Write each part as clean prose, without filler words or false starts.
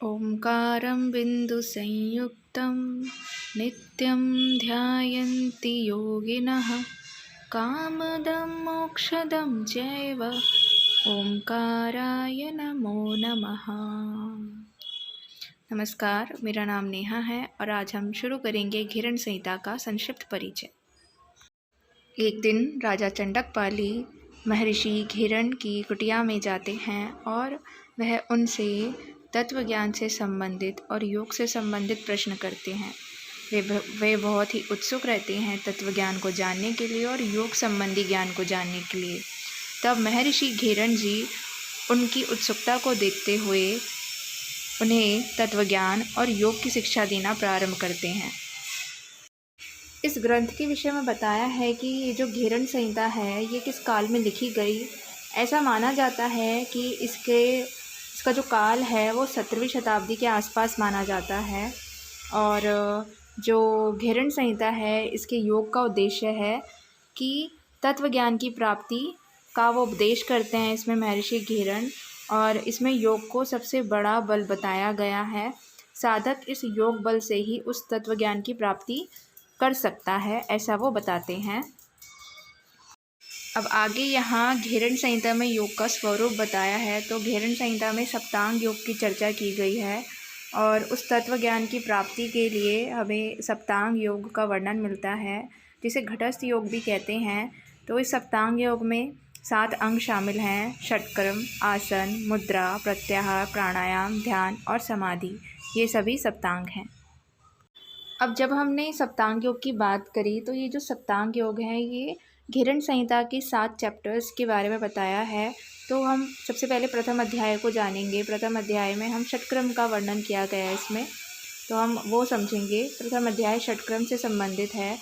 ओंकारं बिन्दुसंयुक्तं नित्यं ध्यायन्ति योगिनः कामदं मोक्षदं चैव ओंकाराय नमो नमः। नमस्कार, मेरा नाम नेहा है और आज हम शुरू करेंगे घिरण संहिता का संक्षिप्त परिचय। एक दिन राजा चंडकपाली महर्षि घिरण की कुटिया में जाते हैं और वह उनसे तत्व ज्ञान से संबंधित और योग से संबंधित प्रश्न करते हैं। वे बहुत ही उत्सुक रहते हैं तत्व ज्ञान को जानने के लिए और योग संबंधी ज्ञान को जानने के लिए। तब महर्षि घिरण जी उनकी उत्सुकता को देखते हुए उन्हें तत्व ज्ञान और योग की शिक्षा देना प्रारंभ करते हैं। इस ग्रंथ के विषय में बताया है कि ये जो घिरण संहिता है ये किस काल में लिखी गई। ऐसा माना जाता है कि इसका जो काल है वो 17वीं शताब्दी के आसपास माना जाता है। और जो घिरण संहिता है इसके योग का उद्देश्य है कि तत्व ज्ञान की प्राप्ति का वो उपदेश करते हैं इसमें महर्षि घिरण। और इसमें योग को सबसे बड़ा बल बताया गया है। साधक इस योग बल से ही उस तत्व ज्ञान की प्राप्ति कर सकता है, ऐसा वो बताते हैं। अब आगे यहाँ घिरण संहिता में योग का स्वरूप बताया है। तो घिरण संहिता में सप्तांग योग की चर्चा की गई है और उस तत्व ज्ञान की प्राप्ति के लिए हमें सप्तांग योग का वर्णन मिलता है, जिसे घटस्थ योग भी कहते हैं। तो इस सप्तांग योग में 7 अंग शामिल हैं: षटक्रम, आसन, मुद्रा, प्रत्याहार, प्राणायाम, ध्यान और समाधि। ये सभी सप्तांग हैं। अब जब हमने सप्तांग योग की बात करी तो ये जो सप्तांग योग है ये घिरण संहिता के 7 चैप्टर्स के बारे में बताया है। तो हम सबसे पहले प्रथम अध्याय को जानेंगे। प्रथम अध्याय में हम षटक्रम का वर्णन किया गया है इसमें, तो हम वो समझेंगे। प्रथम अध्याय षटक्रम से संबंधित है।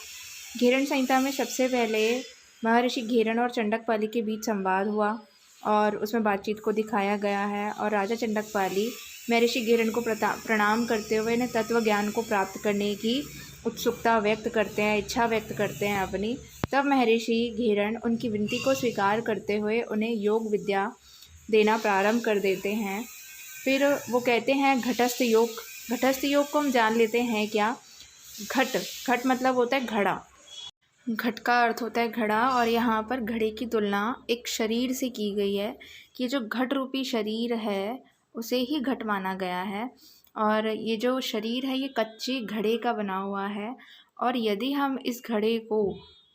घिरण संहिता में सबसे पहले महर्षि घिरण और चंडकपाली के बीच संवाद हुआ और उसमें बातचीत को दिखाया गया है। और राजा चंडकपाली महर्षि घिरण को प्रणाम करते हुए इन्हें तत्व ज्ञान को प्राप्त करने की उत्सुकता व्यक्त करते हैं, इच्छा व्यक्त करते हैं अपनी। तब महर्षि घिरण उनकी विनती को स्वीकार करते हुए उन्हें योग विद्या देना प्रारंभ कर देते हैं। फिर वो कहते हैं घटस्थ योग। घटस्थ योग को हम जान लेते हैं क्या। घट मतलब होता है घड़ा। घट का अर्थ होता है घड़ा और यहाँ पर घड़े की तुलना एक शरीर से की गई है कि जो घट रूपी शरीर है उसे ही घट माना गया है। और ये जो शरीर है ये कच्चे घड़े का बना हुआ है। और यदि हम इस घड़े को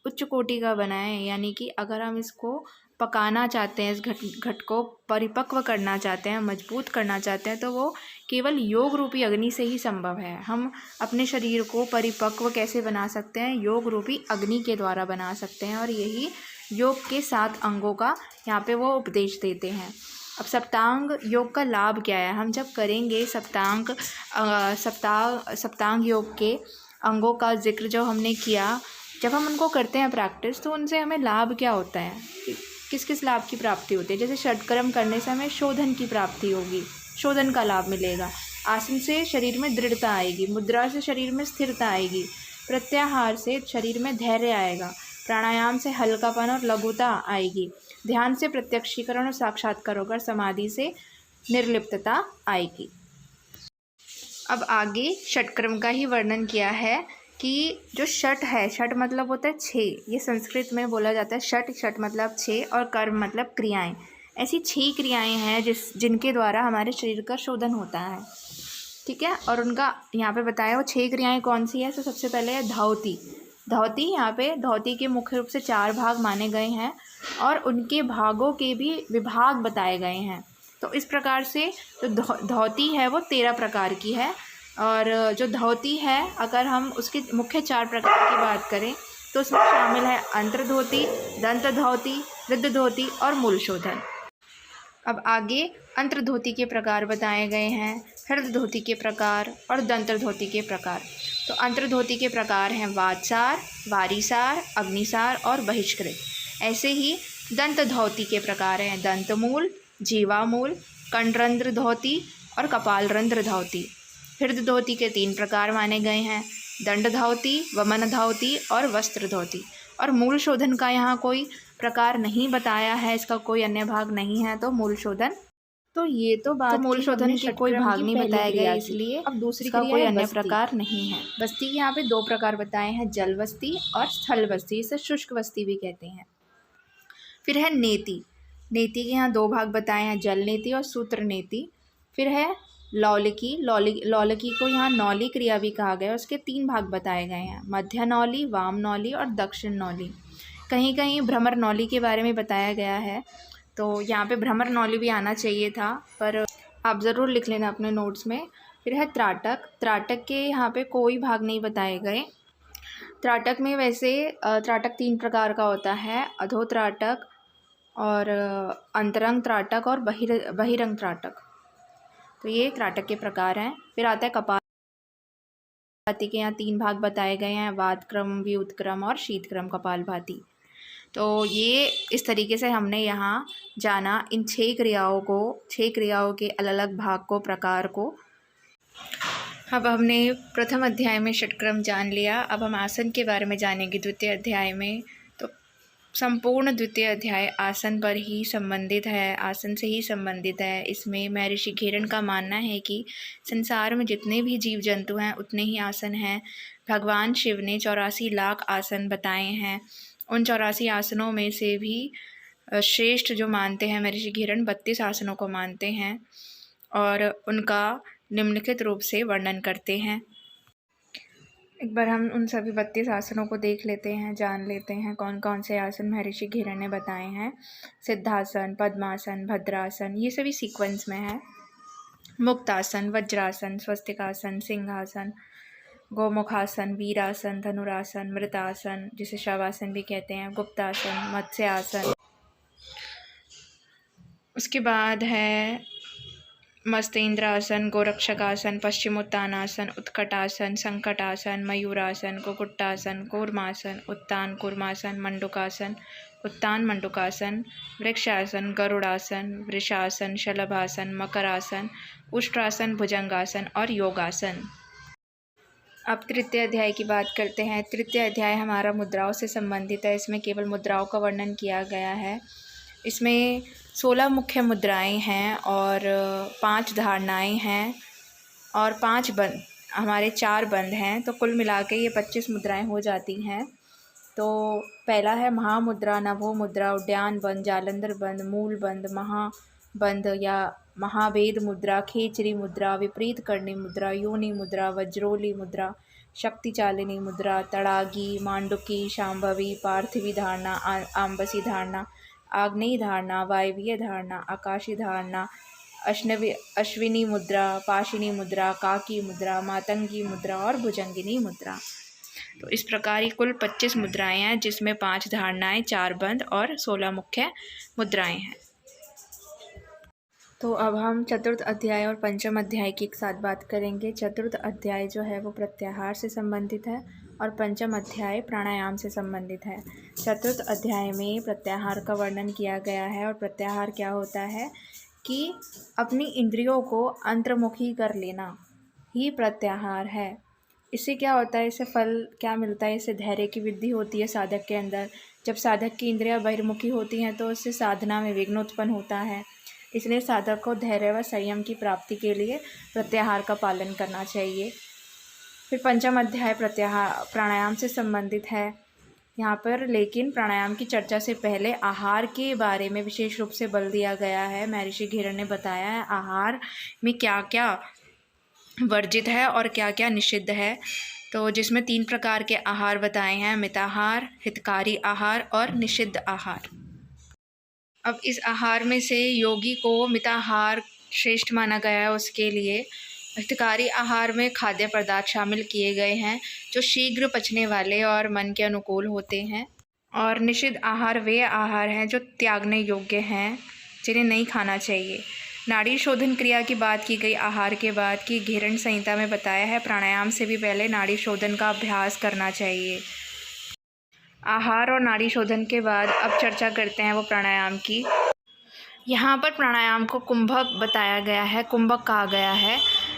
उच्च कोटि का बनाएं, यानी कि अगर हम इसको पकाना चाहते हैं, इस घट को परिपक्व करना चाहते हैं, मजबूत करना चाहते हैं, तो वो केवल योग रूपी अग्नि से ही संभव है। हम अपने शरीर को परिपक्व कैसे बना सकते हैं? योग रूपी अग्नि के द्वारा बना सकते हैं। और यही योग के 7 अंगों का यहाँ पे वो उपदेश देते हैं। अब सप्तांग योग का लाभ क्या है? हम जब करेंगे सप्तांग योग के अंगों का जिक्र जो हमने किया, जब हम उनको करते हैं प्रैक्टिस, तो उनसे हमें लाभ क्या होता है, किस किस लाभ की प्राप्ति होती है? जैसे षटक्रम करने से हमें शोधन की प्राप्ति होगी, शोधन का लाभ मिलेगा। आसन से शरीर में दृढ़ता आएगी, मुद्रा से शरीर में स्थिरता आएगी, प्रत्याहार से शरीर में धैर्य आएगा, प्राणायाम से हल्कापन और लघुता आएगी, ध्यान से प्रत्यक्षीकरण और साक्षात्कार होगा, समाधि से निर्लिप्तता आएगी। अब आगे षटक्रम का ही वर्णन किया है कि जो षट है, षट मतलब होता है 6। ये संस्कृत में बोला जाता है षट मतलब 6 और कर्म मतलब क्रियाएं। ऐसी 6 क्रियाएं हैं जिनके द्वारा हमारे शरीर का शोधन होता है, ठीक है। और उनका यहाँ पे बताया वो 6 क्रियाएं कौन सी है। तो सबसे पहले है धौती। धौती, यहाँ पे धौती के मुख्य रूप से 4 भाग माने गए हैं और उनके भागों के भी विभाग बताए गए हैं। तो इस प्रकार से जो धौती है वो 13 प्रकार की है। और जो धौती है, अगर हम उसके मुख्य 4 प्रकार की बात करें तो उसमें शामिल है अंतर धौती, दंत धौती, वृद्ध धौती और मूल शोधन। अब आगे अंतर धोती के प्रकार बताए गए हैं, हृद धोती के प्रकार और दंतर धोती के प्रकार। तो अंतर धोती के प्रकार हैं वातसार, वारीसार, अग्निसार और बहिष्कृत। ऐसे ही दंत धौती के प्रकार हैं दंतमूल, जीवामूल, कंडरंध्र धौती और कपालरंध्र धौती। हृद धौती के 3 प्रकार माने गए हैं, दंड धौती, वमन धौती और वस्त्र धौती। और मूल शोधन का यहाँ कोई प्रकार नहीं बताया है, इसका कोई अन्य भाग नहीं है, तो मूल शोधन तो ये तो तो बात मूल की शोधन हमने के कोई षटक्रम भाग की नहीं पहली बताए गए, क्रिया की। इसलिए अब दूसरी इसका क्रिया कोई है अन्य बस्ती। प्रकार नहीं है। बस्ती के यहाँ पे 2 प्रकार बताए हैं, जल बस्ती और स्थल बस्ती, इसे शुष्क बस्ती भी कहते हैं। फिर है नेति। नेति के यहाँ 2 भाग बताए हैं, जल नेति और सूत्र नेति। फिर है लौलिकी। लौलिकी को यहाँ नौली क्रिया भी कहा गया है, उसके 3 भाग बताए गए हैं, मध्य नौली, वाम नौली और दक्षिण नौली। कहीं कहीं भ्रमर नौली के बारे में बताया गया है, तो यहाँ पे भ्रमर नौली भी आना चाहिए था, पर आप ज़रूर लिख लेना अपने नोट्स में। फिर है त्राटक। त्राटक के यहाँ पे कोई भाग नहीं बताए गए। त्राटक में वैसे त्राटक 3 प्रकार का होता है, अधोत्राटक और अंतरंग त्राटक और बहिरंग त्राटक। तो ये त्राटक के प्रकार हैं। फिर आता है कपालभाति के यहाँ 3 भाग बताए गए हैं, वातक्रम, व्युत्क्रम और शीतक्रम कपालभाति। तो ये इस तरीके से हमने यहाँ जाना इन 6 क्रियाओं के अलग अलग भाग को, प्रकार को। अब हमने प्रथम अध्याय में षटक्रम जान लिया, अब हम आसन के बारे में जानेंगे द्वितीय अध्याय में। तो संपूर्ण द्वितीय अध्याय आसन पर ही संबंधित है, आसन से ही संबंधित है। इसमें महर्षि घेरन का मानना है कि संसार में जितने भी जीव जंतु हैं उतने ही आसन हैं। भगवान शिव ने 84 लाख आसन बताए हैं। उन 84 आसनों में से भी श्रेष्ठ जो मानते हैं महर्षि घेरन 32 आसनों को मानते हैं और उनका निम्नलिखित रूप से वर्णन करते हैं। एक बार हम उन सभी 32 आसनों को देख लेते हैं, जान लेते हैं कौन कौन से आसन महर्षि घेरन ने बताए हैं। सिद्धासन, पद्मासन, भद्रासन, ये सभी सीक्वेंस में है। मुक्तासन, वज्रासन, स्वस्तिकासन, सिंहासन, गोमुखासन, वीरासन, धनुरासन, मृतासन जिसे शवासन भी कहते हैं, गुप्तासन, मत्स्यासन। उसके बाद है मस्तेंद्रासन, गोरक्षकासन, पश्चिमोत्तानासन, उत्कटासन, संकटासन, मयूरासन, कुक्कुटासन, कूर्मासन, उत्तान कूर्मासन, मंडूकासन, उत्तान मंडूकासन, वृक्षासन, गरुड़ासन, वृषासन, शलभासन, मकरासन, उष्ट्रासन, भुजंगासन और योगासन। अब तृतीय अध्याय की बात करते हैं। तृतीय अध्याय हमारा मुद्राओं से संबंधित है। इसमें केवल मुद्राओं का वर्णन किया गया है। इसमें 16 मुख्य मुद्राएं हैं और 5 धारणाएं हैं और 5 बंद, हमारे 4 बंद हैं, तो कुल मिला के ये 25 मुद्राएं हो जाती हैं। तो पहला है महामुद्रा, नभो मुद्रा, उड्डयन बंद, जालंधर बंद, मूल बंद, महाबंद या महाभेद मुद्रा, खेचरी मुद्रा, विपरीत करणी मुद्रा, योनि मुद्रा, वज्रोली मुद्रा, शक्तिचालिनी मुद्रा, तड़ागी, मांडुकी, शांभवी, पार्थिवी धारणा, आंबसी धारणा, आग्नेयी धारणा, वायवीय धारणा, आकाशी धारणा, अश्विनी मुद्रा, पाशिनी मुद्रा, काकी मुद्रा, मातंगी मुद्रा और भुजंगिनी मुद्रा। तो इस प्रकार ये कुल 25 मुद्राएं हैं, जिसमें 5 धारणाएं, 4 बंद और 16 मुख्य मुद्राएं हैं। तो अब हम चतुर्थ अध्याय और पंचम अध्याय की एक साथ बात करेंगे। चतुर्थ अध्याय जो है वो प्रत्याहार से संबंधित है और पंचम अध्याय प्राणायाम से संबंधित है। चतुर्थ अध्याय में प्रत्याहार का वर्णन किया गया है और प्रत्याहार क्या होता है कि अपनी इंद्रियों को अंतर्मुखी कर लेना ही प्रत्याहार है। इससे क्या होता है, इससे फल क्या मिलता है, इससे धैर्य की वृद्धि होती है साधक के अंदर। जब साधक की इंद्रियां बहिर्मुखी होती हैं तो उससे साधना में विघ्न उत्पन्न होता है। इसलिए साधक को धैर्य व संयम की प्राप्ति के लिए प्रत्याहार का पालन करना चाहिए। फिर पंचम अध्याय प्रत्याहार प्राणायाम से संबंधित है यहाँ पर, लेकिन प्राणायाम की चर्चा से पहले आहार के बारे में विशेष रूप से बल दिया गया है। महर्षि घेरन ने बताया है आहार में क्या क्या वर्जित है और क्या क्या निषिद्ध है। तो जिसमें 3 प्रकार के आहार बताए हैं, मिताहार, हितकारी आहार और निषिद्ध आहार। अब इस आहार में से योगी को मिताहार श्रेष्ठ माना गया है। उसके लिए हितकारी आहार में खाद्य पदार्थ शामिल किए गए हैं जो शीघ्र पचने वाले और मन के अनुकूल होते हैं, और निषिद्ध आहार वे आहार हैं जो त्यागने योग्य हैं, जिन्हें नहीं खाना चाहिए। नाड़ी शोधन क्रिया की बात की गई आहार के बाद की घेरन संहिता में बताया है प्राणायाम से भी पहले नाड़ी शोधन का अभ्यास करना चाहिए। आहार और नाड़ी शोधन के बाद अब चर्चा करते हैं वो प्राणायाम की। यहाँ पर प्राणायाम को कुंभक बताया गया है, कुंभक कहा गया है।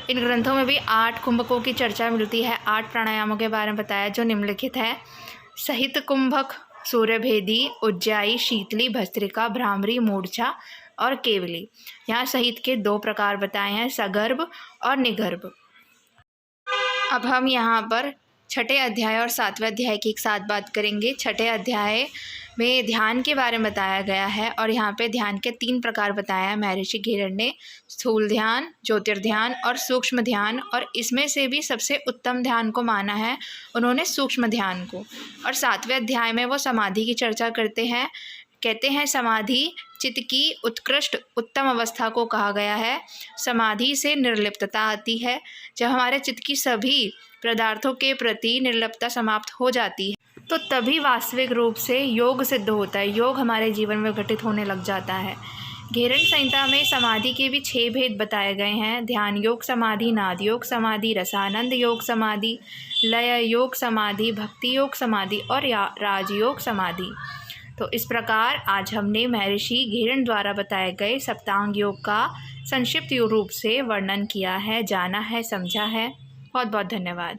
इन ग्रंथों में भी 8 कुंभकों की चर्चा मिलती है। 8 प्राणायामों के बारे में बताया जो निम्नलिखित है: सहित कुंभक, सूर्यभेदी, उज्जाई, शीतली, भस्त्रिका, भ्रामरी, मूर्छा, और केवली। यहाँ सहित के 2 प्रकार बताए हैं, सगर्भ और निगर्भ। अब हम यहाँ पर छठे अध्याय और 7वें अध्याय की एक साथ बात करेंगे। छठे अध्याय में ध्यान के बारे में बताया गया है और यहाँ पे ध्यान के 3 प्रकार बताया है महर्षि घिरण ने, स्थूल ध्यान, ज्योतिर्ध्यान और सूक्ष्म ध्यान। और इसमें से भी सबसे उत्तम ध्यान को माना है उन्होंने सूक्ष्म ध्यान को। और 7वें अध्याय में वो समाधि की चर्चा करते हैं। कहते हैं समाधि चित्त की उत्कृष्ट उत्तम अवस्था को कहा गया है। समाधि से निर्लिप्तता आती है। जब हमारे चित्त की सभी पदार्थों के प्रति निर्लिप्तता समाप्त हो जाती है तो तभी वास्तविक रूप से योग सिद्ध होता है, योग हमारे जीवन में घटित होने लग जाता है। घेरण संहिता में समाधि के भी 6 भेद बताए गए हैं। ध्यान योग समाधि, नाद योग समाधि, रसानंद योग समाधि, लय योग समाधि, भक्ति योग समाधि और राजयोग समाधि। तो इस प्रकार आज हमने महर्षि घिरण द्वारा बताए गए सप्तांग योग का संक्षिप्त रूप से वर्णन किया है, जाना है, समझा है। बहुत बहुत धन्यवाद।